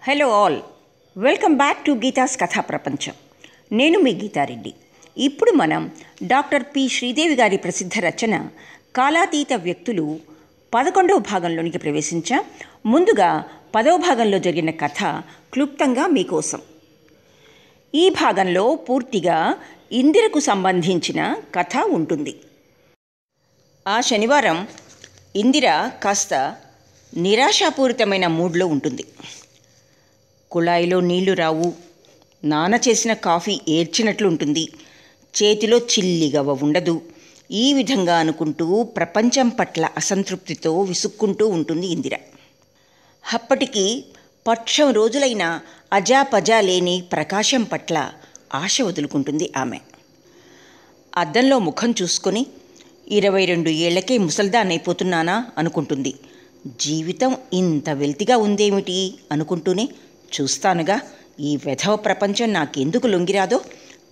Hello all, welcome back to Geetha's కథా ప్రపంచం. నేను మీ గీతారెడ్డి. ఇప్పుడు మనం డాక్టర్ పి శ్రీదేవి గారి ప్రసిద్ధ రచన కాలాతీత వ్యక్తులు 11వ భాగంలోనికి ప్రవేశించాం. ముందుగా 10వ భాగంలో జరిగిన కథ క్లుప్తంగా మీకోసం. ఈ భాగంలో పూర్తిగా ఇందిరకు సంబంధించిన కథ ఉంటుంది. ఆ శనివారం ఇందిర కాస్త నిరాశాపూరితమైన మూడ్లో ఉంటుంది. కుళాయిలో నీళ్లు రావు, నాన్న చేసిన కాఫీ ఏడ్చినట్లు ఉంటుంది, చేతిలో చిల్లిగవ్వ ఉండదు. ఈ విధంగా అనుకుంటూ ప్రపంచం పట్ల అసంతృప్తితో విసుక్కుంటూ ఉంటుంది ఇందిర. అప్పటికి పక్షం రోజులైన అజాపజా లేని ప్రకాశం పట్ల ఆశ వదులుకుంటుంది ఆమె. అద్దంలో ముఖం చూసుకొని 22 ఏళ్లకే ముసల్దానైపోతున్నానా అనుకుంటుంది. జీవితం ఇంత వెల్తిగా ఉందేమిటి అనుకుంటూనే, చూస్తానుగా ఈ వెధవ ప్రపంచం నాకెందుకు లొంగిరాదో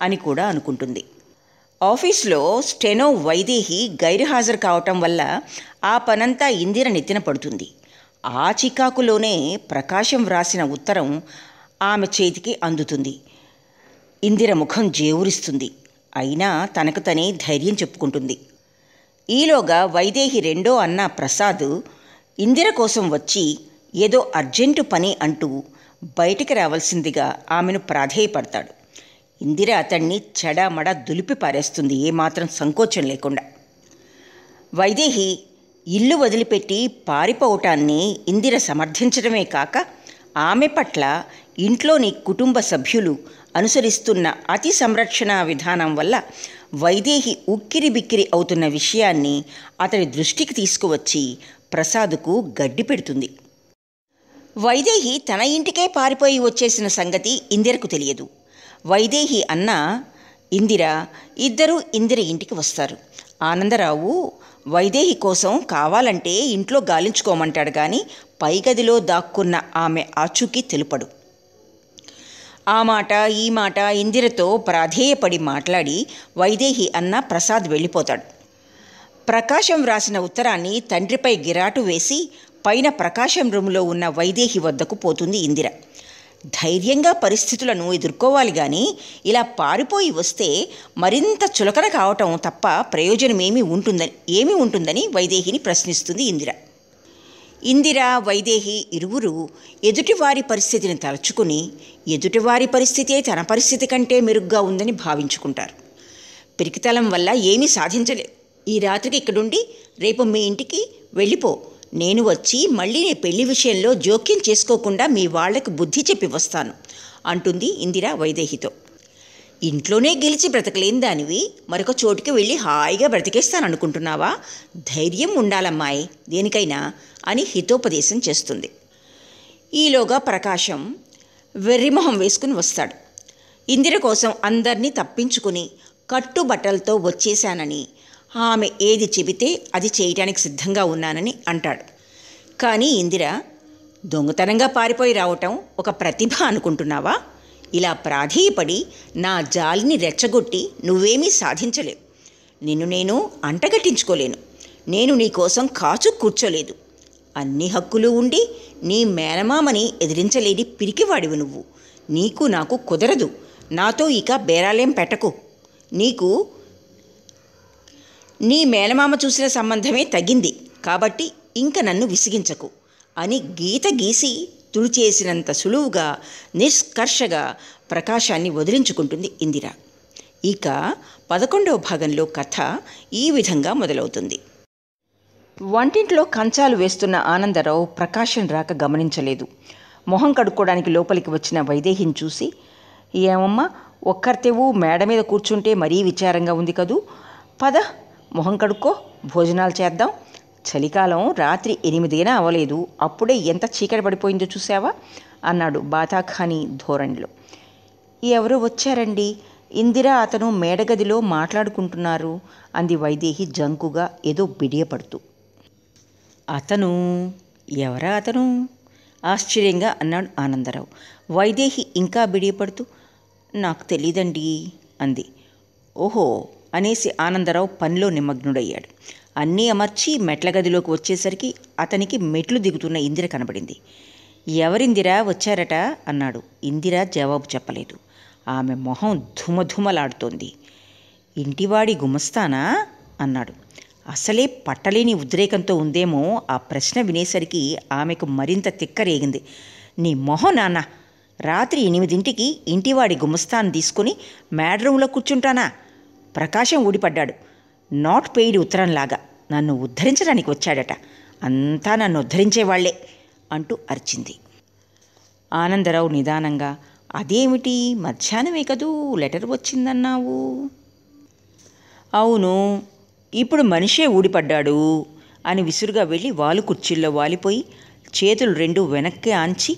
అని కూడా అనుకుంటుంది. ఆఫీస్లో స్టెనో వైదేహి గైర్హాజరు కావటం వల్ల ఆ పనంతా ఇందిర నెత్తిన పడుతుంది. ఆ చికాకులోనే ప్రకాశం వ్రాసిన ఉత్తరం ఆమె చేతికి అందుతుంది. ఇందిర ముఖం జేవురిస్తుంది. అయినా తనకు తనే ధైర్యం చెప్పుకుంటుంది. ఈలోగా వైదేహి రెండో అన్న ప్రసాద్ ఇందిర కోసం వచ్చి ఏదో అర్జెంటు పని అంటూ బయటికి రావాల్సిందిగా ఆమెను ప్రాధేయపడతాడు. ఇందిర అతన్ని చెడామడ దులిపి పారేస్తుంది, ఏమాత్రం సంకోచం లేకుండా. వైదేహి ఇల్లు వదిలిపెట్టి పారిపోవటాన్ని ఇందిర సమర్థించడమే కాక, ఆమె పట్ల ఇంట్లోని కుటుంబ సభ్యులు అనుసరిస్తున్న అతి సంరక్షణ విధానం వల్ల వైదేహి ఉక్కిరి బిక్కిరి అవుతున్న విషయాన్ని అతడి దృష్టికి తీసుకువచ్చి ప్రసాద్కు గడ్డి పెడుతుంది. వైదేహి తన ఇంటికే పారిపోయి వచ్చేసిన సంగతి ఇందిరకు తెలియదు. వైదేహి అన్న ఇందిర ఇద్దరూ ఇందిర ఇంటికి వస్తారు. ఆనందరావు వైదేహి కోసం కావాలంటే ఇంట్లో గాలించుకోమంటాడు, కానీ పై గదిలో దాక్కున్న ఆమె ఆచూకీ తెలుపడు. ఆ మాట ఈ మాట ఇందిరతో ప్రాధేయపడి మాట్లాడి వైదేహి అన్న ప్రసాద్ వెళ్ళిపోతాడు. ప్రకాశం వ్రాసిన ఉత్తరాన్ని తండ్రిపై గిరాటు వేసి పైన ప్రకాశం రూములో ఉన్న వైదేహి వద్దకు పోతుంది ఇందిర. ధైర్యంగా పరిస్థితులను ఎదుర్కోవాలి, కానీ ఇలా పారిపోయి వస్తే మరింత చులకన కావటం తప్ప ప్రయోజనం ఏమి ఉంటుందని వైదేహిని ప్రశ్నిస్తుంది ఇందిర. ఇందిర వైదేహి ఇరువురు ఎదుటివారి పరిస్థితిని తలుచుకుని ఎదుటివారి పరిస్థితే తన పరిస్థితి కంటే మెరుగ్గా ఉందని భావించుకుంటారు. పిరికితలం వల్ల ఏమీ సాధించలే. ఈ రాత్రికి ఇక్కడుండి రేపు మీ ఇంటికి వెళ్ళిపో. నేను వచ్చి మళ్ళీ నీ పెళ్లి విషయంలో జోక్యం చేసుకోకుండా మీ వాళ్లకు బుద్ధి చెప్పి వస్తాను అంటుంది ఇందిర వైదేహితో. ఇంట్లోనే గెలిచి బ్రతకలేని దానివి మరొక చోటుకి వెళ్ళి హాయిగా బ్రతికేస్తాననుకుంటున్నావా? ధైర్యం ఉండాలమ్మాయి దేనికైనా అని హితోపదేశం చేస్తుంది. ఈలోగా ప్రకాశం వెర్రిమొహం వేసుకుని వస్తాడు. ఇందిర కోసం అందరినీ తప్పించుకుని కట్టుబట్టలతో వచ్చేశానని, ఆమె ఏది చెబితే అది చేయటానికి సిద్ధంగా ఉన్నానని అంటాడు. కానీ ఇందిర, దొంగతనంగా పారిపోయి రావటం ఒక ప్రతిభ అనుకుంటున్నావా? ఇలా ప్రాధేయపడి నా జాలిని రెచ్చగొట్టి నువ్వేమీ సాధించలేవు. నిన్ను నేను అంటగట్టించుకోలేను. నేను నీకోసం కాచు కూర్చోలేదు. అన్ని హక్కులు ఉండి నీ మేనమామని ఎదిరించలేని పిరికివాడివి నువ్వు. నీకు నాకు కుదరదు. నాతో ఇక బేరాలేం పెట్టకు. నీకు నీ మేనమామ చూసిన సంబంధమే తగింది కాబట్టి ఇంక నన్ను విసిగించకు అని గీత గీసి తుడిచేసినంత సులువుగా నిష్కర్షగా ప్రకాశాన్ని వదిలించుకుంటుంది ఇందిర. ఇక 11వ భాగంలో కథ ఈ విధంగా మొదలవుతుంది. వంటింట్లో కంచాలు వేస్తున్న ఆనందరావు ప్రకాశం రాక గమనించలేదు. మొహం కడుక్కోవడానికి లోపలికి వచ్చిన వైదేహిని చూసి, ఏమమ్మా ఒక్కర్తెవు మేడ మీద కూర్చుంటే మరీ విచారంగా ఉంది కదూ, పద మొహం కడుక్కో, భోజనాలు చేద్దాం. చలికాలం రాత్రి 8 అవ్వలేదు, అప్పుడే ఎంత చీకటి పడిపోయిందో చూసావా అన్నాడు బాతాఖానీ ధోరణిలో. ఎవరో వచ్చారండి, ఇందిర అతను మేడగదిలో మాట్లాడుకుంటున్నారు అంది వైదేహి జంకుగా ఏదో బిడియపడుతూ. అతను ఎవరా అతను ఆశ్చర్యంగా అన్నాడు ఆనందరావు. వైదేహి ఇంకా బిడియపడుతూ, నాకు తెలీదండి అంది. ఓహో అనేసి ఆనందరావు పనిలో నిమగ్నుడయ్యాడు. అన్నీ అమర్చి మెట్ల గదిలోకి వచ్చేసరికి అతనికి మెట్లు దిగుతున్న ఇందిర కనబడింది. ఎవరిందిరా వచ్చారట అన్నాడు. ఇందిర జవాబు చెప్పలేదు. ఆమె మొహం ధుమధుమలాడుతోంది. ఇంటివాడి గుమస్తానా అన్నాడు. అసలే పట్టలేని ఉద్రేకంతో ఉందేమో ఆ ప్రశ్న వినేసరికి ఆమెకు మరింత తిక్కరేగింది. నీ మొహం నాన్న, రాత్రి 8ంటికి ఇంటివాడి గుమస్తాను తీసుకుని మేడ్రూమ్లో కూర్చుంటానా? ప్రకాశం ఊడిపడ్డాడు. నాట్ పెయిడ్ ఉత్తరంలాగా నన్ను ఉద్ధరించడానికి వచ్చాడట. అంతా నన్ను ఉద్ధరించేవాళ్లే అంటూ అరిచింది. ఆనందరావు నిదానంగా, అదేమిటి, మధ్యాహ్నమే కదూ లెటర్ వచ్చిందన్నావు? అవును, ఇప్పుడు మనిషే ఊడిపడ్డాడు అని విసురుగా వెళ్ళి వాలు కుర్చీల్లో వాలిపోయి చేతులు 2 వెనక్కి ఆంచి,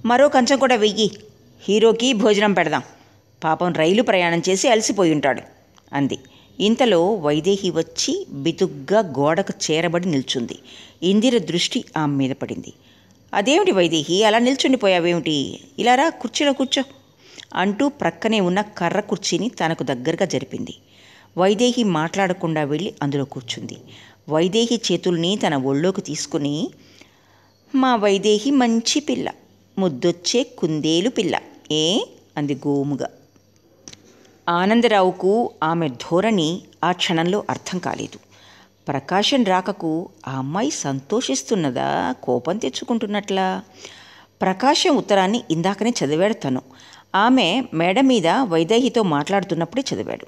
మరో కంచం కూడా వెయ్యి, హీరోకి భోజనం పెడదాం, పాపం రైలు ప్రయాణం చేసి అలసిపోయి ఉంటాడు అంది. ఇంతలో వైదేహి వచ్చి బితుగ్గా గోడకు చేరబడి నిల్చుంది. ఇందిర దృష్టి ఆమె మీద పడింది. అదేమిటి వైదేహి, అలా నిల్చుండిపోయావేమిటి? ఇలా రా, కుర్చీలో కూర్చో అంటూ ప్రక్కనే ఉన్న కర్ర కుర్చీని తనకు దగ్గరగా జరిపింది. వైదేహి మాట్లాడకుండా వెళ్ళి అందులో కూర్చుంది. వైదేహి చేతుల్ని తన ఒళ్ళోకి తీసుకుని, మా వైదేహి మంచి పిల్ల, ముద్దొచ్చే కుందేలు పిల్ల ఏ అంది గోముగా. ఆనందరావుకు ఆమె ధోరణి ఆ క్షణంలో అర్థం కాలేదు. ప్రకాశం రాకకు ఆ అమ్మాయి సంతోషిస్తున్నదా, కోపం తెచ్చుకుంటున్నట్లా? ప్రకాశం ఉత్తరాన్ని ఇందాకనే చదివాడు తను. ఆమె మేడ మీద వైదేహితో మాట్లాడుతున్నప్పుడే చదివాడు.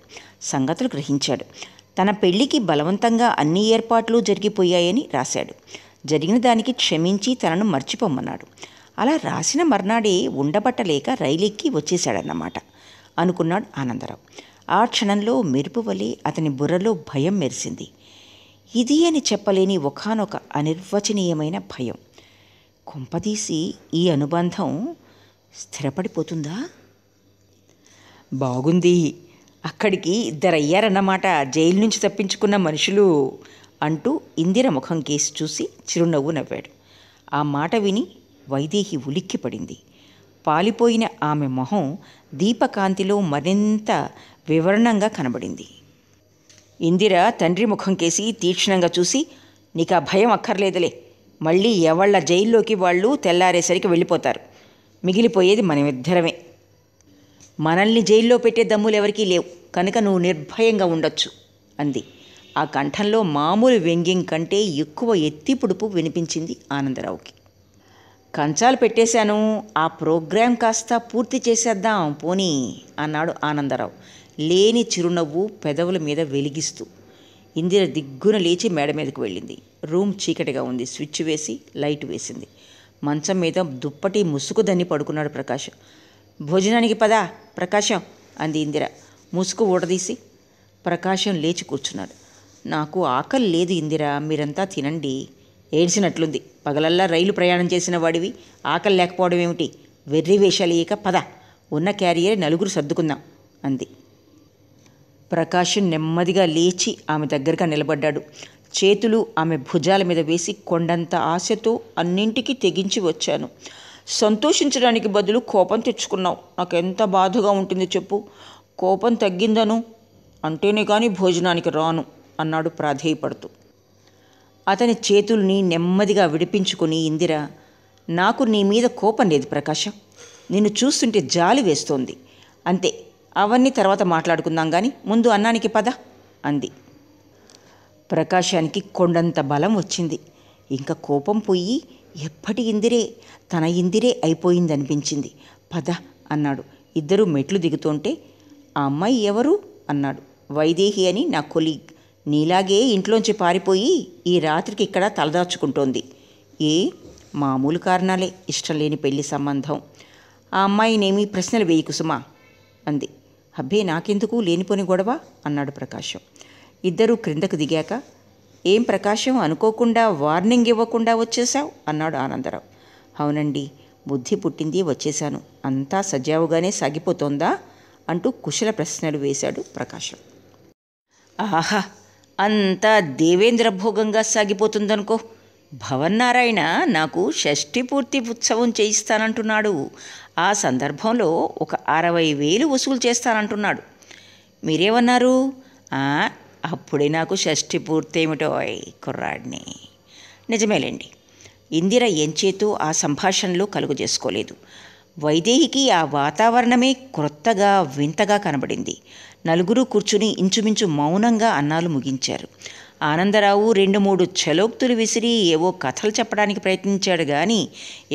సంగతులు గ్రహించాడు. తన పెళ్లికి బలవంతంగా అన్ని ఏర్పాట్లు జరిగిపోయాయని రాశాడు. జరిగిన దానికి క్షమించి తనను మర్చిపోమన్నాడు. అలా రాసిన మర్నాడే ఉండబట్టలేక రైలెక్కి వచ్చేశాడన్నమాట అనుకున్నాడు ఆనందరావు. ఆ క్షణంలో మెరుపు వలె అతని బుర్రలో భయం మెరిసింది. ఇది అని చెప్పలేని ఒకానొక అనిర్వచనీయమైన భయం. కొంపదీసి ఈ అనుబంధం స్థిరపడిపోతుందా? బాగుంది, అక్కడికి 2 అయ్యారన్నమాట జైలు నుంచి తప్పించుకున్న మనుషులు అంటూ ఇందిర ముఖం కేసి చూసి చిరునవ్వు నవ్వాడు. ఆ మాట విని వైదేహి ఉలిక్కిపడింది. పాలిపోయిన ఆమె మొహం దీపకాంతిలో మరింత వివరణంగా కనబడింది. ఇందిర తండ్రి ముఖం కేసి తీక్షణంగా చూసి, నీకు ఆ భయం అక్కర్లేదులే, మళ్ళీ ఎవళ్ళ జైల్లోకి వాళ్ళు తెల్లారేసరికి వెళ్ళిపోతారు, మిగిలిపోయేది మనమిద్దరమే, మనల్ని జైల్లో పెట్టే దమ్ములు ఎవరికీ లేవు కనుక నువ్వు నిర్భయంగా ఉండొచ్చు అంది. ఆ కంఠంలో మామూలు వ్యంగ్యం కంటే ఎక్కువ ఎత్తిపుడుపు వినిపించింది ఆనందరావుకి. కంచాలు పెట్టేశాను, ఆ ప్రోగ్రాం కాస్త పూర్తి చేసేద్దాం పోనీ అన్నాడు ఆనందరావు లేని చిరునవ్వు పెదవుల మీద వెలిగిస్తూ. ఇందిర దిగ్గున లేచి మేడ మీదకు వెళ్ళింది. రూమ్ చీకటిగా ఉంది. స్విచ్ వేసి లైట్ వేసింది. మంచం మీద దుప్పటి ముసుగు దన్ని పడుకున్నాడు ప్రకాశం. భోజనానికి పదా ప్రకాశం అంది ఇందిర ముసుగు ఊడదీసి. ప్రకాశం లేచి కూర్చున్నాడు. నాకు ఆకలి లేదు ఇందిర, మీరంతా తినండి. ఏడ్చినట్లుంది, పగలల్లా రైలు ప్రయాణం చేసిన వాడివి ఆకలి లేకపోవడం ఏమిటి? వెర్రి వేషాలు ఇక పద, ఉన్న క్యారియర్ 4 సర్దుకుందాం అంది. ప్రకాశం నెమ్మదిగా లేచి ఆమె దగ్గరగా నిలబడ్డాడు. చేతులు ఆమె భుజాల మీద వేసి, కొండంత ఆశతో అన్నింటికీ తెగించి వచ్చాను. సంతోషించడానికి బదులు కోపం తెచ్చుకున్నావు. నాకెంత బాధగా ఉంటుంది చెప్పు. కోపం తగ్గిందను అంటేనే కానీ భోజనానికి రాను అన్నాడు ప్రాధేయపడుతూ. అతని చేతుల్ని నెమ్మదిగా విడిపించుకుని ఇందిర, నాకు నీ మీద కోపం లేదు ప్రకాశం, నిన్ను చూస్తుంటే జాలి వేస్తోంది అంతే, అవన్నీ తర్వాత మాట్లాడుకుందాం కానీ ముందు అన్నానికి పద అంది. ప్రకాశానికి కొండంత బలం వచ్చింది. ఇంకా కోపం పోయి ఎప్పటి ఇందిరే తన ఇందిరే అయిపోయిందనిపించింది. పద అన్నాడు. ఇద్దరూ మెట్లు దిగుతుంటే, ఆ అమ్మాయి ఎవరు అన్నాడు. వైదేహి అని నా కొలీగ్, నీలాగే ఇంట్లోంచి పారిపోయి ఈ రాత్రికి ఇక్కడ తలదాచుకుంటోంది. ఏ మామూలు కారణాలే, ఇష్టం లేని పెళ్లి సంబంధం. ఆ అమ్మాయినేమీ ప్రశ్నలు వేయి కుసుమా అంది. అబ్బే నాకెందుకు లేనిపోని గొడవ అన్నాడు ప్రకాశం. ఇద్దరూ క్రిందకు దిగాక, ఏం ప్రకాశం అనుకోకుండా వార్నింగ్ ఇవ్వకుండా వచ్చేశావు అన్నాడు ఆనందరావు. అవునండి, బుద్ధి పుట్టింది వచ్చేశాను, అంతా సజావుగానే సాగిపోతోందా అంటూ కుశల ప్రశ్నలు వేశాడు ప్రకాశం. ఆహా, అంతా దేవేంద్ర భోగంగా సాగిపోతుందనుకో. భవన్నారాయణ నాకు షష్ఠి పూర్తి ఉత్సవం చేయిస్తానంటున్నాడు. ఆ సందర్భంలో ఒక 60,000 వసూలు చేస్తానంటున్నాడు. మీరేమన్నారు? అప్పుడే నాకు షష్ఠి పూర్తి ఏమిటో కుర్రాడిని. నిజమేలేండి, ఇందిర ఎంచేతో ఆ సంభాషణలో కలుగజేసుకోలేదు. వైదేహికి ఆ వాతావరణమే క్రొత్తగా వింతగా కనబడింది. నలుగురు కూర్చుని ఇంచుమించు మౌనంగా అన్నాలు ముగించారు. ఆనందరావు 2-3 ఛలోక్తులు విసిరి ఏవో కథలు చెప్పడానికి ప్రయత్నించాడు కానీ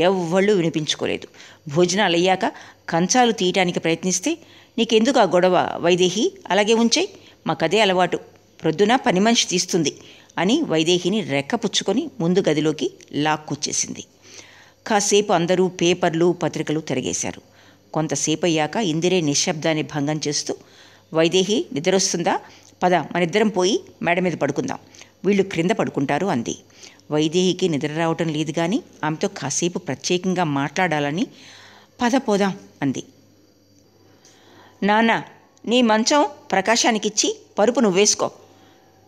ఎవ్వళ్ళు వినిపించుకోలేదు. భోజనాలు అయ్యాక కంచాలు తీయటానికి ప్రయత్నిస్తే, నీకెందుకు ఆ గొడవ వైదేహి, అలాగే ఉంచాయి, మాకదే అలవాటు, ప్రొద్దున పని మనిషి తీస్తుంది అని వైదేహిని రెక్కపుచ్చుకొని ముందు గదిలోకి లాక్కొచ్చేసింది. కాసేపు అందరూ పేపర్లు పత్రికలు తిరగేశారు. కొంతసేపు అయ్యాక ఇందిరే నిశ్శబ్దాన్ని భంగం చేస్తూ, వైదేహి నిద్రొస్తుందా, పద మనిద్దరం పోయి మేడ మీద పడుకుందాం, వీళ్ళు క్రింద పడుకుంటారు అంది. వైదేహికి నిద్ర రావటం లేదు కానీ ఆమెతో కాసేపు ప్రత్యేకంగా మాట్లాడాలని పద పోదాం అంది. నాన్న, నీ మంచం ప్రకాశానికిచ్చి పరుపు నువ్వేసుకో,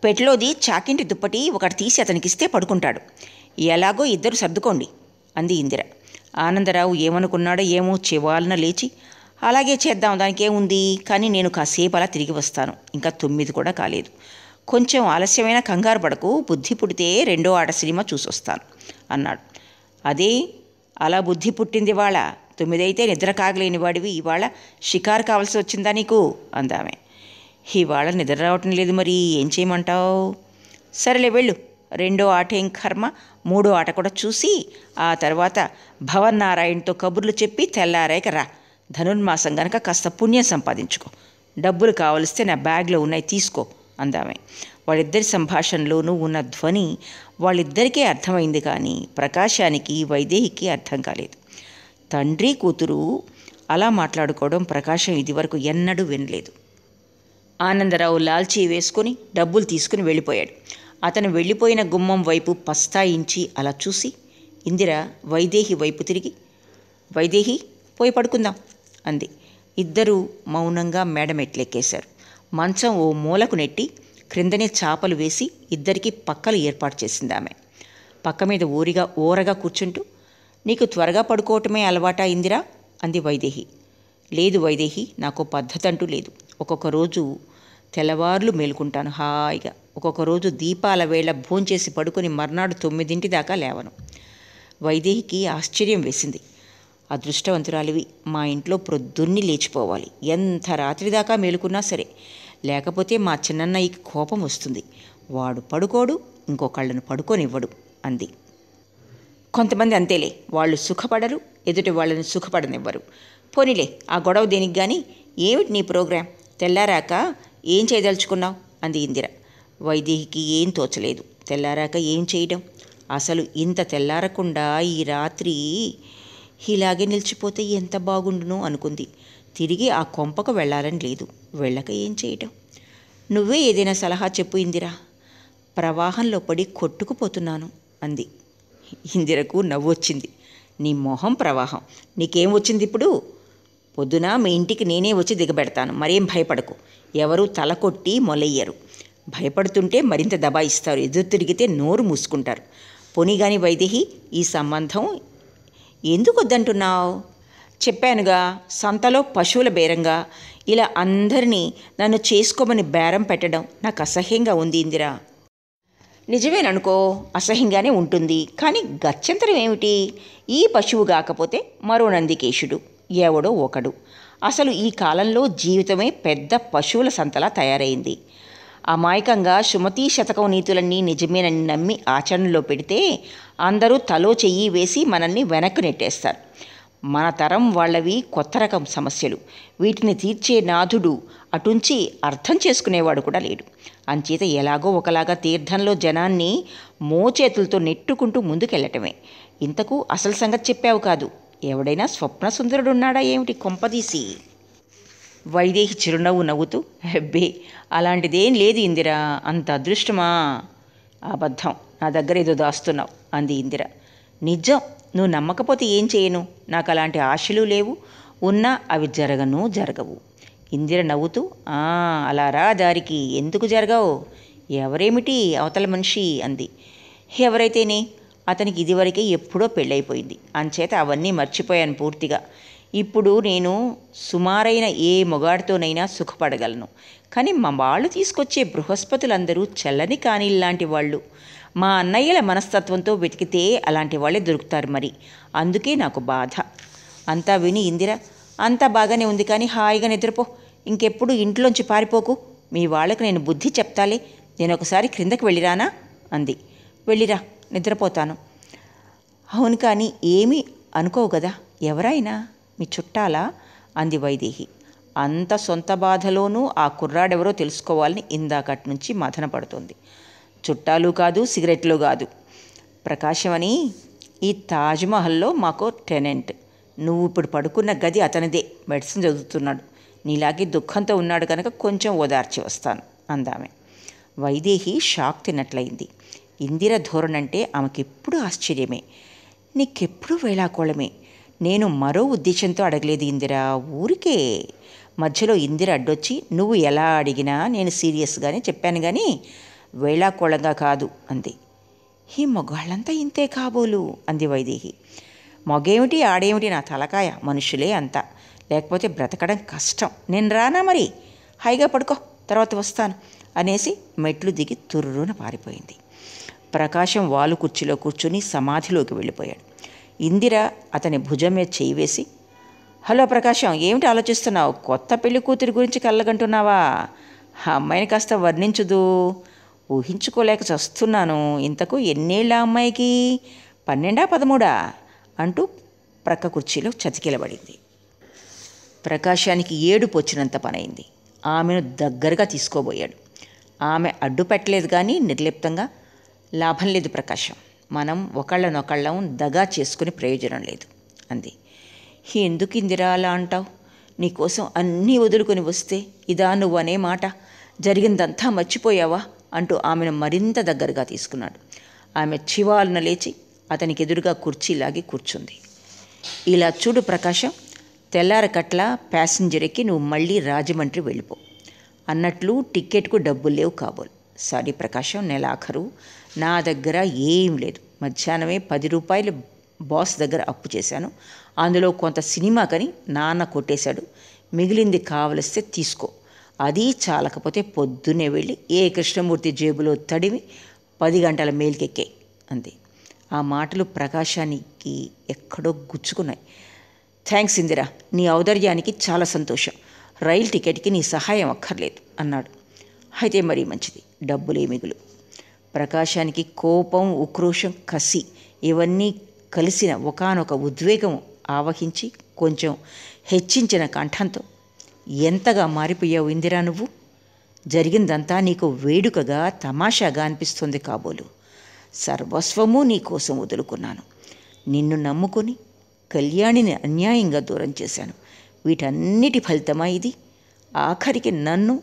పెట్లోది చాకింటి దుప్పటి ఒకటి తీసి అతనికిస్తే పడుకుంటాడు, ఎలాగో ఇద్దరు సర్దుకోండి అంది ఇందిర. ఆనందరావు ఏమనుకున్నాడో ఏమో చివాలన లేచి, అలాగే చేద్దాం, దానికేముంది, కానీ నేను కాసేపు అలా తిరిగి వస్తాను, ఇంకా 9 కూడా కాలేదు, కొంచెం ఆలస్యమైన కంగారు పడకు, బుద్ధి పుడితే 2వ ఆట సినిమా చూసొస్తాను అన్నాడు. అదే అలా బుద్ధి పుట్టింది వాళ్ళ, 9 అయితే నిద్ర కాగలేని వాడివి ఇవాళ షికారు కావాల్సి వచ్చిందా నీకు అందామె. ఇవాళ నిద్ర రావటం లేదు, మరి ఏం చేయమంటావు? సరేలే వెళ్ళు, 2వ ఆట ఏం కర్మ, 3వ ఆట కూడా చూసి ఆ తర్వాత భవన్నారాయణతో కబుర్లు చెప్పి తెల్లారాక రా, ధనుర్మాసం గనక కాస్త పుణ్యం సంపాదించుకో, డబ్బులు కావలిస్తే నా బ్యాగ్లో ఉన్నాయి తీసుకో అందామె. వాళ్ళిద్దరి సంభాషణలోనూ ఉన్న ధ్వని వాళ్ళిద్దరికీ అర్థమైంది కానీ ప్రకాశానికి వైదేహికి అర్థం కాలేదు. తండ్రి కూతురు అలా మాట్లాడుకోవడం ప్రకాశం ఇదివరకు ఎన్నడూ వినలేదు. ఆనందరావు లాల్చీ వేసుకొని డబ్బులు తీసుకుని వెళ్ళిపోయాడు. అతను వెళ్ళిపోయిన గుమ్మం వైపు పస్తాయించి అలా చూసి ఇందిర వైదేహి వైపు తిరిగి, వైదేహి పోయి పడుకుందాం అంది. ఇద్దరూ మౌనంగా మేడమెట్లెక్కేశారు. మంచం ఓ మూలకు నెట్టి క్రిందనే చాపలు వేసి ఇద్దరికీ పక్కలు ఏర్పాటు చేసింది ఆమె. పక్క మీద ఓరగా కూర్చుంటూ, నీకు త్వరగా పడుకోవటమే అలవాటా ఇందిరా అంది వైదేహి. లేదు వైదేహి, నాకు పద్ధతి అంటూ లేదు, ఒక్కొక్క రోజు తెల్లవార్లు మేలుకుంటాను హాయిగా, ఒక్కొక్క రోజు దీపాల వేళ భోంచేసి పడుకొని మర్నాడు 9 దాకా లేవను. వైదేహికి ఆశ్చర్యం వేసింది. అదృష్టవంతురాలివి, మా ఇంట్లో ప్రొద్దున్ని లేచిపోవాలి, ఎంత రాత్రి దాకా మేలుకున్నా సరే, లేకపోతే మా చిన్నన్నయ్యకి కోపం వస్తుంది, వాడు పడుకోడు, ఇంకొకళ్ళను పడుకోనివ్వడు అంది. కొంతమంది అంతేలే, వాళ్ళు సుఖపడరు, ఎదుటి వాళ్ళని సుఖపడనివ్వరు. పోనీలే ఆ గొడవ దేనికి కానీ, ఏమిటి నీ ప్రోగ్రాం, తెల్లారాక ఏం చేయదలుచుకున్నావు అంది ఇందిర. వైదేహికి ఏం తోచలేదు. తెల్లారాక ఏం చేయడం, అసలు ఇంత తెల్లారకుండా ఈ రాత్రి ఇలాగే నిలిచిపోతే ఎంత బాగుండును అనుకుంది. తిరిగి ఆ కొంపకు వెళ్ళాలని లేదు, వెళ్ళక ఏం చేయటం. నువ్వే ఏదైనా సలహా చెప్పు ఇందిరా, ప్రవాహంలో పడి కొట్టుకుపోతున్నాను అంది. ఇందిరకు నవ్వొచ్చింది. నీ మొహం ప్రవాహం, నీకేం వచ్చింది ఇప్పుడు? పొద్దున మీ ఇంటికి నేనే వచ్చి దిగబెడతాను, మరేం భయపడకు, ఎవరూ తల కొట్టి మొలయ్యరు, భయపడుతుంటే మరింత దబాయిస్తారు, ఎదురు తిరిగితే నోరు మూసుకుంటారు. పోనీగాని వైదేహి, ఈ సంబంధం ఎందుకు వద్దంటున్నావు? చెప్పానుగా, సంతలో పశువుల బేరంగా ఇలా అందరినీ నన్ను చేసుకోమని బేరం పెట్టడం నాకు అసహ్యంగా ఉంది ఇందిరా. నిజమేననుకో, అసహ్యంగానే ఉంటుంది, కానీ గత్యంతరం ఏమిటి? ఈ పశువు కాకపోతే మరో నందికేశుడు, ఎవడో ఒకడు. అసలు ఈ కాలంలో జీవితమే పెద్ద పశువుల సంతలా తయారైంది. అమాయకంగా సుమతీ శతకం నీతులన్నీ నిజమేనని నమ్మి ఆచరణలో పెడితే అందరూ తలో చెయ్యి వేసి మనల్ని వెనక్కు నెట్టేస్తారు. మన తరం వాళ్ళవి కొత్త రకం సమస్యలు, వీటిని తీర్చే నాథుడు అటుంచి అర్థం చేసుకునేవాడు కూడా లేడు. అంచేత ఎలాగో ఒకలాగా తీర్థంలో జనాన్ని మోచేతులతో నెట్టుకుంటూ ముందుకెళ్ళటమే. ఇంతకు అసలు సంగతి చెప్పావు కాదు, ఎవడైనా స్వప్న సుందరుడున్నాడా ఏమిటి కొంపదీసి? వైదేహి చిరునవ్వు నవ్వుతూ, హెబ్బే అలాంటిదేం లేదు ఇందిరా, అంత అదృష్టమా? అబద్ధం, నా దగ్గర ఏదో దాస్తున్నావు అంది ఇందిర. నిజం, నువ్వు నమ్మకపోతే ఏం చేయను, నాకు అలాంటి ఆశలు లేవు, ఉన్నా అవి జరగవు. ఇందిర నవ్వుతూ, అలా రా దారికి, ఎందుకు జరగవు? ఎవరేమిటి అవతల మనిషి అంది. ఎవరైతేనే, అతనికి ఇదివరకే ఎప్పుడో పెళ్ళైపోయింది, అంచేత అవన్నీ మర్చిపోయాను పూర్తిగా. ఇప్పుడు నేను సుమారైన ఏ మొగాడితోనైనా సుఖపడగలను, కానీ మా వాళ్ళు తీసుకొచ్చే బృహస్పతులందరూ చల్లని కానీళ్ళలాంటి వాళ్ళు, మా అన్నయ్యల మనస్తత్వంతో వెతికితే అలాంటి వాళ్ళే దొరుకుతారు మరి. అందుకే నాకు బాధ. అంతా విని ఇందిర, అంతా బాగానే ఉంది కానీ హాయిగా నిద్రపో, ఇంకెప్పుడు ఇంట్లోంచి పారిపోకు, మీ వాళ్ళకు నేను బుద్ధి చెప్తాలే, నేను ఒకసారి క్రిందకి వెళ్ళిరానా అంది. వెళ్ళిరా, నిద్రపోతాను. అవును కానీ ఏమీ అనుకోవు కదా, ఎవరైనా మీ చుట్టాలా అంది వైదేహి. అంత సొంత బాధలోనూ ఆ కుర్రాడెవరో తెలుసుకోవాలని ఇందాకటి నుంచి మథన పడుతుంది. చుట్టాలు కాదు, సిగరెట్లు కాదు, ప్రకాశం అని ఈ తాజ్మహల్లో మాకు టెనెంట్. నువ్వు ఇప్పుడు పడుకున్న గది అతనిదే, మెడిసిన్ చదువుతున్నాడు, నీలాగే దుఃఖంతో ఉన్నాడు కనుక కొంచెం ఓదార్చి వస్తాను అందామె. వైదేహి షాక్ తిన్నట్లయింది. ఇందిర ధోరణంటే ఆమెకెప్పుడు ఆశ్చర్యమే, నీకెప్పుడు వేళాకోళమే. నేను మరో ఉద్దేశంతో అడగలేదు ఇందిర, ఊరికే. మధ్యలో ఇందిర అడ్డొచ్చి, నువ్వు ఎలా అడిగినా నేను సీరియస్గానే చెప్పాను కానీ వేళాకోళంగా కాదు అంది. ఈ మొగాళ్ళంతా ఇంతే కాబోలు అంది వైదేహి. మొగేమిటి ఆడేమిటి, నా తలకాయ, మనుషులే అంతా, లేకపోతే బ్రతకడం కష్టం. నేను రానా మరి, హాయిగా పడుకో, తర్వాత వస్తాను అనేసి మెట్లు దిగి తుర్రున పారిపోయింది. ప్రకాశం వాలు కుర్చీలో కూర్చుని సమాధిలోకి వెళ్ళిపోయాడు. ఇందిర అతని భుజం మీద చేయి వేసి, హలో ప్రకాశం, ఏమిటి ఆలోచిస్తున్నావు? కొత్త పెళ్లి కూతురి గురించి కళ్ళగంటున్నావా? ఆ అమ్మాయిని కాస్త వర్ణించుదు, ఊహించుకోలేక చస్తున్నాను. ఇంతకు ఎన్నేళ్ళ అమ్మాయికి, 12 13 అంటూ ప్రక్క కుర్చీలో చతికిలబడింది. ప్రకాశానికి ఏడుపు వచ్చినంత పనైంది. ఆమెను దగ్గరగా తీసుకోబోయాడు. ఆమె అడ్డు పెట్టలేదు కానీ నిర్లిప్తంగా, లాభం లేదు ప్రకాశం, మనం ఒకళ్ళనొకళ్ళం దగా చేసుకుని ప్రయోజనం లేదు అంది. ఎందుకు ఇందిరా అలా అంటావు? నీకోసం అన్నీ వదులుకొని వస్తే ఇదా నువ్వు అనే మాట? జరిగిందంతా మర్చిపోయావా అంటూ ఆమెను మరింత దగ్గరగా తీసుకున్నాడు. ఆమె చివాలున లేచి అతనికి ఎదురుగా కుర్చీలాగి కూర్చుంది. ఇలా చూడు ప్రకాశం, తెల్లారకట్ల ప్యాసింజర్ ఎక్కి నువ్వు మళ్ళీ రాజమండ్రి వెళ్ళిపో. అన్నట్లు టిక్కెట్కు డబ్బులు లేవు కాబోలు. సారీ ప్రకాశం, నెలాఖరు, నా దగ్గర ఏం లేదు. మధ్యాహ్నమే 10 రూపాయలు బాస్ దగ్గర అప్పు చేశాను. అందులో కొంత సినిమాకని నాన్న కొట్టేశాడు. మిగిలింది కావలిస్తే తీసుకో. అది చాలకపోతే పొద్దున్నే వెళ్ళి ఏ కృష్ణమూర్తి జేబులో తడివి 10 గంటల మేలుకెక్కే అంది. ఆ మాటలు ప్రకాశానికి ఎక్కడో గుచ్చుకున్నాయి. థ్యాంక్స్ ఇందిరా, నీ ఔదార్యానికి చాలా సంతోషం. రైలు టికెట్కి నీ సహాయం అక్కర్లేదు అన్నాడు. అయితే మరీ మంచిది, డబ్బులే మిగులు. ప్రకాశానికి కోపం, ఉక్రోషం, కసి ఇవన్నీ కలిసిన ఒకానొక ఉద్వేగం ఆవహించి కొంచెం హెచ్చించిన కంఠంతో, ఎంతగా మారిపోయావు ఇందిరా నువ్వు. జరిగిందంతా నీకు వేడుకగా, తమాషాగా అనిపిస్తుంది కాబోలు. సర్వస్వము నీ కోసం వదులుకున్నాను. నిన్ను నమ్ముకొని కళ్యాణిని అన్యాయంగా దూరం చేశాను. వీటన్నిటి ఫలితమా ఇది? ఆఖరికి నన్ను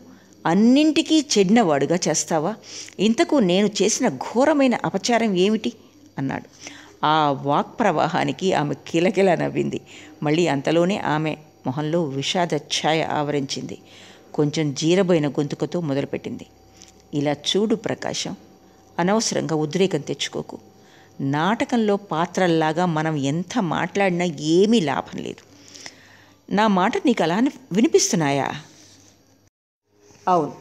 అన్నింటికీ చెడినవాడుగా చేస్తావా? ఇంతకు నేను చేసిన ఘోరమైన అపచారం ఏమిటి అన్నాడు. ఆ వాక్ ప్రవాహానికి ఆమె కిలకిలా నవ్వింది. మళ్ళీ అంతలోనే ఆమె మొహంలో విషాద ఛాయ ఆవరించింది. కొంచెం జీరబోయిన గొంతుకతో మొదలుపెట్టింది. ఇలా చూడు ప్రకాశం, అనవసరంగా ఉద్రేకం తెచ్చుకోకు. నాటకంలో పాత్రల్లాగా మనం ఎంత మాట్లాడినా ఏమీ లాభం లేదు. నా మాట నీకు అలా వినిపిస్తున్నాయా? అవును,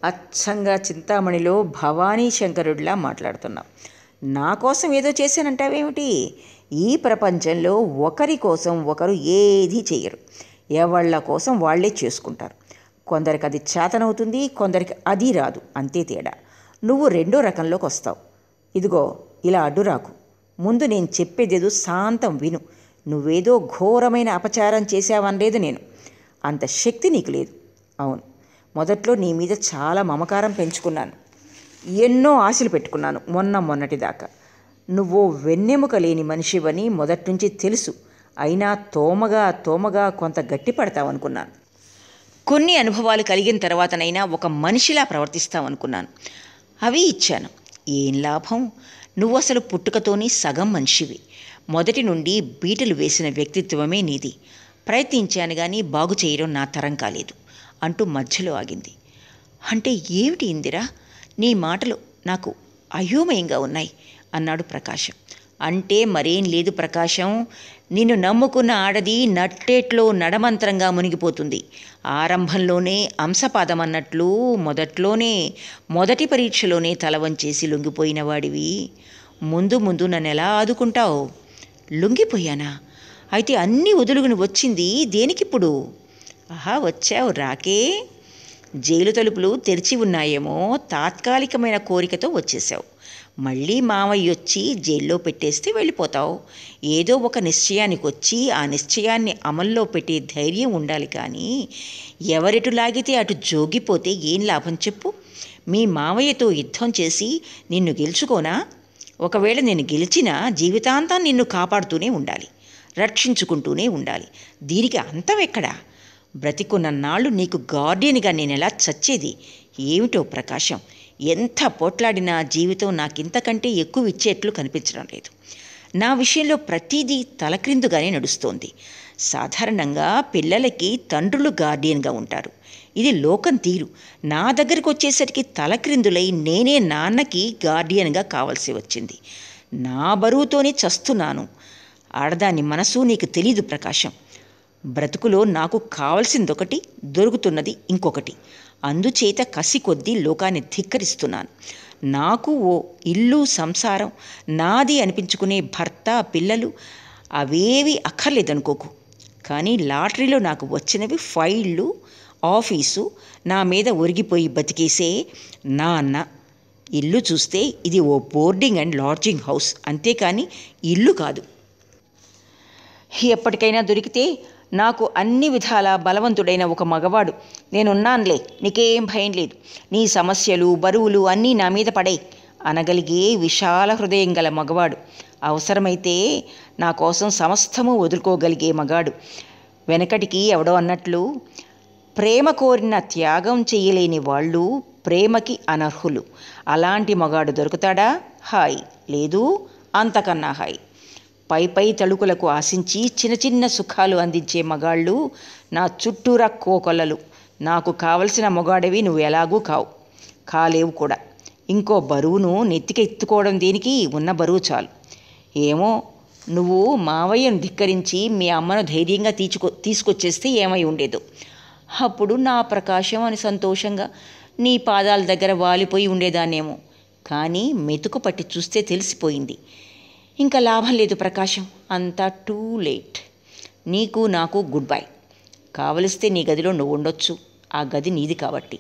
అచ్చంగా చింతామణిలో భవానీ శంకరుడిలా మాట్లాడుతున్నావు. నా కోసం ఏదో చేశానంటావేమిటి? ఈ ప్రపంచంలో ఒకరి కోసం ఒకరు ఏదీ చెయ్యరు. ఎవళ్ళ కోసం వాళ్లే చేసుకుంటారు. కొందరికి అది చేతనవుతుంది, కొందరికి అది రాదు, అంతే తేడా. నువ్వు రెండో రకంలోకి వస్తావు. ఇదిగో ఇలా అడ్డురాకు. ముందు నేను చెప్పేదేదో శాంతం విను. నువ్వేదో ఘోరమైన అపచారం చేశావనలేదు నేను. అంత శక్తి నీకు లేదు. అవును, మొదట్లో నీ మీద చాలా మమకారం పెంచుకున్నాను, ఎన్నో ఆశలు పెట్టుకున్నాను. మొన్నటిదాకా నువ్వు వెన్నెముక లేని మనిషివని మొదటి నుంచి తెలుసు. అయినా తోమగా కొంత గట్టి పడతావనుకున్నాను. కొన్ని అనుభవాలు కలిగిన తర్వాతనైనా ఒక మనిషిలా ప్రవర్తిస్తావనుకున్నాను. అవి ఇచ్చాను. ఏం లాభం? నువ్వు అసలు పుట్టుకతోని సగం మనిషివి. మొదటి నుండి బీటలు వేసిన వ్యక్తిత్వమే నీది. ప్రయత్నించాను కానీ బాగు చేయడం నా తరం కాలేదు అంటూ మధ్యలో ఆగింది. అంటే ఏమిటి ఇందిరా, నీ మాటలు నాకు అయోమయంగా ఉన్నాయి అన్నాడు ప్రకాశం. అంటే మరేం లేదు ప్రకాశం, నిన్ను నమ్ముకున్న ఆడది నట్టేట్లో నడమంత్రంగా మునిగిపోతుంది. ఆరంభంలోనే అంశపాదం అన్నట్లు మొదటి పరీక్షలోనే తల వంచేసి లొంగిపోయిన వాడివి ముందు ముందు నన్ను ఎలా ఆదుకుంటావు? లొంగిపోయానా? అయితే అన్నీ వదులుగుని వచ్చింది దేనికిప్పుడు? ఆహా, వచ్చావు రాకే. జైలు తలుపులు తెరిచి ఉన్నాయేమో తాత్కాలికమైన కోరికతో వచ్చేసావు. మళ్ళీ మావయ్య వచ్చి జైల్లో పెట్టేస్తే వెళ్ళిపోతావు. ఏదో ఒక నిశ్చయానికి వచ్చి ఆ నిశ్చయాన్ని అమల్లో పెట్టే ధైర్యం ఉండాలి. కానీ ఎవరెటు లాగితే అటు జోగిపోతే ఏం లాభం చెప్పు? మీ మావయ్యతో యుద్ధం చేసి నిన్ను గెలుచుకోనా? ఒకవేళ నేను గెలిచినా జీవితాంతం నిన్ను కాపాడుతూనే ఉండాలి, రక్షించుకుంటూనే ఉండాలి. దీనికి అంతం ఎక్కడా? బ్రతికున్న నాళ్ళు నీకు గార్డియన్గా నేనెలా చచ్చేది? ఏమిటో ప్రకాశం, ఎంత పోట్లాడినా జీవితం నాకింతకంటే ఎక్కువ ఇచ్చేట్లు కనిపించడం లేదు. నా విషయంలో ప్రతిదీ తలక్రిందుగానే నడుస్తోంది. సాధారణంగా పిల్లలకి తండ్రులు గార్డియన్గా ఉంటారు. ఇది లోకం తీరు. నా దగ్గరికి వచ్చేసరికి తలక్రిందులై నేనే నాన్నకి గార్డియన్గా కావాల్సి వచ్చింది. నా బరువుతోనే చస్తున్నాను. ఆడదాని మనసు నీకు తెలీదు ప్రకాశం. బ్రతుకులో నాకు కావలసిందొకటి, దొరుకుతున్నది ఇంకొకటి. అందుచేత కసి కొద్దీ లోకాన్ని ధిక్కరిస్తున్నాను. నాకు ఓ ఇల్లు, సంసారం, నాది అనిపించుకునే భర్త, పిల్లలు అవేవి అక్కర్లేదనుకోకు. కానీ లాటరీలో నాకు వచ్చినవి ఫైళ్ళు, ఆఫీసు, నా మీద ఒరిగిపోయి బతికేసే నా అన్న. ఇల్లు చూస్తే ఇది ఓ బోర్డింగ్ అండ్ లాడ్జింగ్ హౌస్, అంతేకాని ఇల్లు కాదు. ఎప్పటికైనా దొరికితే నాకు అన్ని విధాల బలవంతుడైన ఒక మగవాడు నేనున్నానులే, నీకేం భయం లేదు, నీ సమస్యలు బరువులు అన్నీ నా మీద పడే అనగలిగే విశాల హృదయం గల మగవాడు. అవసరమైతే నా కోసం సమస్తము వదులుకోగలిగే మగాడు. వెనకటికి ఎవడో అన్నట్లు, ప్రేమ కోరిన త్యాగం చెయ్యలేని వాళ్ళు ప్రేమకి అనర్హులు. అలాంటి మగాడు దొరుకుతాడా? హాయ్ లేదు, అంతకన్నా హాయ్. పై తళుకులకు ఆశించి చిన్న చిన్న సుఖాలు అందించే మగాళ్ళు నా చుట్టూరా కోకొల్లలు. నాకు కావలసిన మొగాడివి నువ్వు ఎలాగూ కాలేవు కూడా. ఇంకో బరువును నెత్తికెత్తుకోవడం దేనికి? ఉన్న బరువు చాలు. ఏమో, నువ్వు మావయ్యను ధిక్కరించి మీ అమ్మను ధైర్యంగా తీసుకొచ్చేస్తే ఏమై ఉండేదో. అప్పుడు నా ప్రకాశం అని సంతోషంగా నీ పాదాల దగ్గర వాలిపోయి ఉండేదాన్నేమో. కానీ మెతుకు పట్టి చూస్తే తెలిసిపోయింది, ఇంకా లాభం లేదు ప్రకాశం, అంతా టూ లేట్. నీకు నాకు గుడ్ బై. కావలిస్తే నీ గదిలో నువ్వు ఉండొచ్చు, ఆ గది నీది కాబట్టి.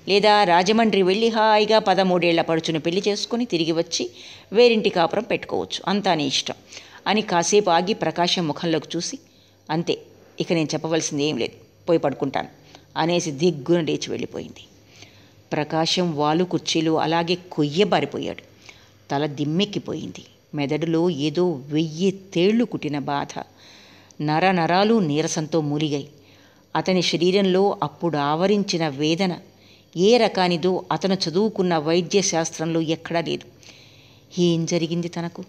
లేదా రాజమండ్రి వెళ్ళి హాయిగా 13 ఏళ్ల పడుచును పెళ్లి చేసుకుని తిరిగి వచ్చి వేరింటి కాపురం పెట్టుకోవచ్చు, అంతా నీ ఇష్టం అని కాసేపు ఆగి ప్రకాశం ముఖంలోకి చూసి, అంతే, ఇక నేను చెప్పవలసింది ఏం లేదు, పోయి పడుకుంటాను అనేసి దిగ్గున లేచి వెళ్ళిపోయింది. ప్రకాశం వాలు కుర్చీలో అలాగే కొయ్యబారిపోయాడు. తల దిమ్మెక్కిపోయింది. మెదడులో ఏదో 1000 తేళ్లు కుట్టిన బాధ. నరాలు నీరసంతో మూలిగాయి. అతని శరీరంలో అప్పుడు ఆవరించిన వేదన ఏ రకానిదో అతను చదువుకున్న వైద్య శాస్త్రంలో ఎక్కడా లేదు. ఏం జరిగింది తనకు?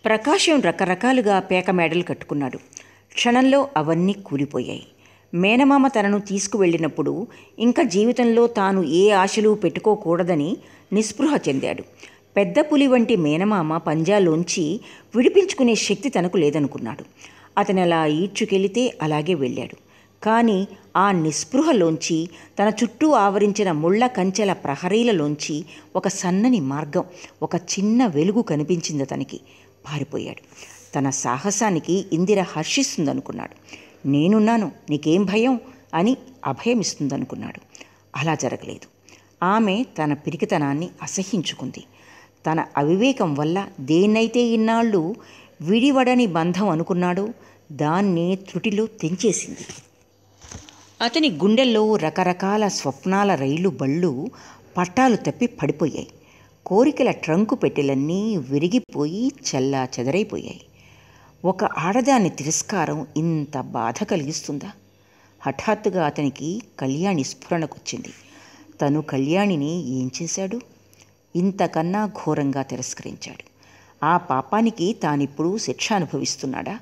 ప్రకాశం రకరకాలుగా పేక మేడలు కట్టుకున్నాడు. క్షణంలో అవన్నీ కూలిపోయాయి. మేనమామ తనను తీసుకువెళ్ళినప్పుడు ఇంకా జీవితంలో తాను ఏ ఆశలు పెట్టుకోకూడదని నిస్పృహ చెందాడు. పెద్ద పులి వంటి మేనమామ పంజాలోంచి విడిపించుకునే శక్తి తనకు లేదనుకున్నాడు. అతను అలా ఈడ్చుకెళితే అలాగే వెళ్ళాడు. కానీ ఆ నిస్పృహలోంచి, తన చుట్టూ ఆవరించిన ముళ్ళ కంచెల ప్రహరీలలోంచి ఒక సన్నని మార్గం, ఒక చిన్న వెలుగు కనిపించింది అతనికి. పారిపోయాడు. తన సాహసానికి ఇందిర హర్షిస్తుందనుకున్నాడు. నేనున్నాను, నీకేం భయం అని అభయమిస్తుందనుకున్నాడు. అలా జరగలేదు. ఆమె తన పిరికితనాన్ని అసహ్యించుకుంది. తన అవివేకం వల్ల దేన్నైతే ఇన్నాళ్ళు విడివడని బంధం అనుకున్నాడో దాన్ని త్రుటిలో తెంచేసింది. అతని గుండెల్లో రకరకాల స్వప్నాల రైలు బళ్ళు పట్టాలు తప్పి పడిపోయాయి. కోరికల ట్రంకు పెట్టెలన్నీ విరిగిపోయి చల్లా చెదరైపోయాయి. ఒక ఆడదాని తిరస్కారం ఇంత బాధ కలిగిస్తుందా? హఠాత్తుగా అతనికి కళ్యాణి స్ఫురణకొచ్చింది. తను కళ్యాణిని ఏం చేశాడు? ఇంతకన్నా ఘోరంగా తిరస్కరించాడు. ఆ పాపానికి తానిప్పుడు శిక్ష అనుభవిస్తున్నాడా?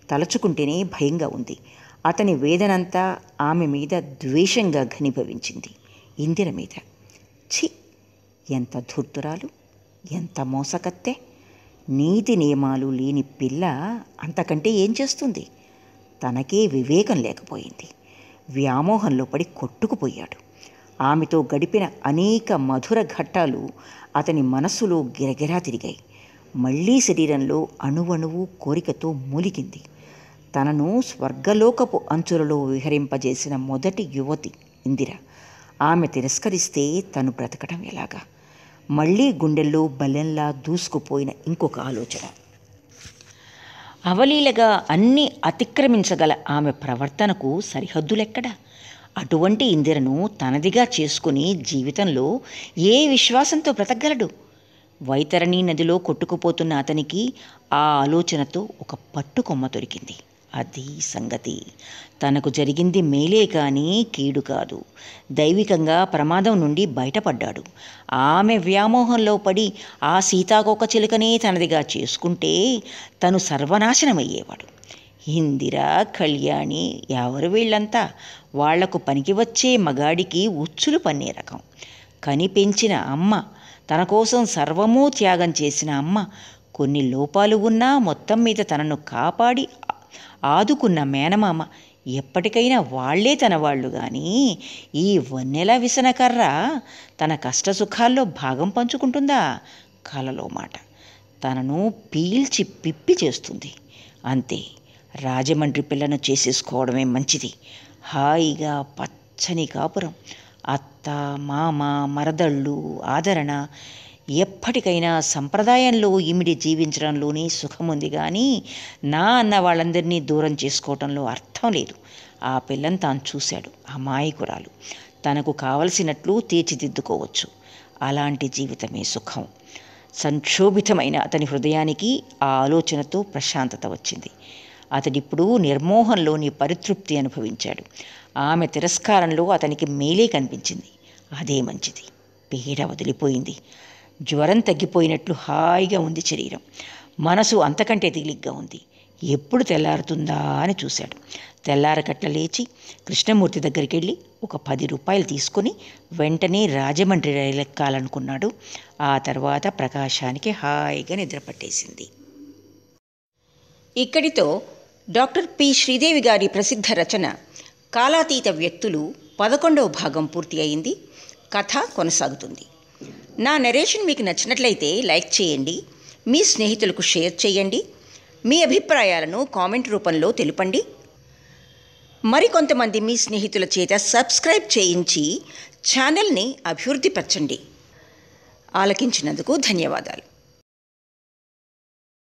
తలచుకుంటేనే భయంగా ఉంది. అతని వేదనంతా ఆమె మీద ద్వేషంగా ఘనీభవించింది. ఇందిర మీద. ఛీ, ఎంత ధూర్తురాలు, ఎంత మోసకత్తె! నీతి నియమాలు లేని పిల్ల అంతకంటే ఏం చేస్తుంది? తనకే వివేకం లేకపోయింది. వ్యామోహంలో పడి కొట్టుకుపోయాడు. ఆమెతో గడిపిన అనేక మధుర ఘట్టాలు అతని మనస్సులో గిరగిరా తిరిగాయి. మళ్లీ శరీరంలో అణువణువు కోరికతో మూలిగింది. తనను స్వర్గలోకపు అంచులలో విహరింపజేసిన మొదటి యువతి ఇందిర. ఆమె తిరస్కరిస్తే తను బ్రతకడం ఎలాగా? మళ్లీ గుండెల్లో బలెంలా దూసుకుపోయిన ఇంకొక ఆలోచన. అవలీలగా అన్నీ అతిక్రమించగల ఆమె ప్రవర్తనకు సరిహద్దులెక్కడా? అటువంటి ఇందిరను తనదిగా చేసుకుని జీవితంలో ఏ విశ్వాసంతో బ్రతకగలడు? వైతరణి నదిలో కొట్టుకుపోతున్న అతనికి ఆ ఆలోచనతో ఒక పట్టుకొమ్మ దొరికింది. అది సంగతి. తనకు జరిగింది మేలే కానీ కీడు కాదు. దైవికంగా ప్రమాదం నుండి బయటపడ్డాడు. ఆమె వ్యామోహంలో పడి ఆ సీతాకోక చిలుకనే తనదిగా చేసుకుంటే తను సర్వనాశనమయ్యేవాడు. ఇందిరా, కళ్యాణి ఎవరు వీళ్ళంతా? వాళ్లకు పనికి వచ్చే మగాడికి ఉచ్చులు పన్నే రకం. కని పెంచిన అమ్మ, తన కోసం సర్వమూ త్యాగం చేసిన అమ్మ, కొన్ని లోపాలు ఉన్నా మొత్తం మీద తనను కాపాడి ఆదుకున్న మేనమామ, ఎప్పటికైనా వాళ్లే తన వాళ్ళు కానీ ఈ వన్నెల విసనకర్ర తన కష్టసుఖాల్లో భాగం పంచుకుంటుందా? కలలో మాట. తనను పీల్చి పిప్పి చేస్తుంది. అంతే, రాజమండ్రి పిల్లను చేసేసుకోవడమే మంచిది. హాయిగా పచ్చని కాపురం, అత్త, మామ, మరదళ్ళు, ఆదరణ. ఎప్పటికైనా సంప్రదాయంలో ఇమిడి జీవించడంలోనే సుఖముంది కానీ నా అన్న వాళ్ళందరినీ దూరం చేసుకోవటంలో అర్థం లేదు. ఆ పిల్లని తాను చూశాడు. అమాయకురాలు. తనకు కావలసినట్లు తీర్చిదిద్దుకోవచ్చు. అలాంటి జీవితమే సుఖం. సంక్షోభితమైన అతని హృదయానికి ఆ ఆలోచనతో ప్రశాంతత వచ్చింది. అతడిప్పుడు నిర్మోహంలోని పరితృప్తి అనుభవించాడు. ఆమె తిరస్కారంలో అతనికి మేలే కనిపించింది. అదే మంచిది. పీడ వదిలిపోయింది. జ్వరం తగ్గిపోయినట్లు హాయిగా ఉంది శరీరం. మనసు అంతకంటే తేలిగ్గా ఉంది. ఎప్పుడు తెల్లారుతుందా అని చూశాడు. తెల్లారకట్ల లేచి కృష్ణమూర్తి దగ్గరికి వెళ్ళి ఒక 10 రూపాయలు తీసుకుని వెంటనే రాజమండ్రి రైలు ఎక్కాలనుకున్నాడు. ఆ తర్వాత ప్రకాశానికి హాయిగా నిద్రపట్టేసింది. ఇక్కడితో డాక్టర్ పి. శ్రీదేవి గారి ప్రసిద్ధ రచన కాలాతీత వ్యక్తులు 11వ భాగం పూర్తి అయింది. కథ కొనసాగుతుంది. నా నరేషన్ మీకు నచ్చినట్లయితే లైక్ చేయండి, మీ స్నేహితులకు షేర్ చేయండి, మీ అభిప్రాయాలను కామెంట్ రూపంలో తెలుపండి. మరికొంతమంది మీ స్నేహితుల చేత సబ్స్క్రైబ్ చేయించి ఛానల్ని అభివృద్ధిపరచండి. ఆలకించినందుకు ధన్యవాదాలు.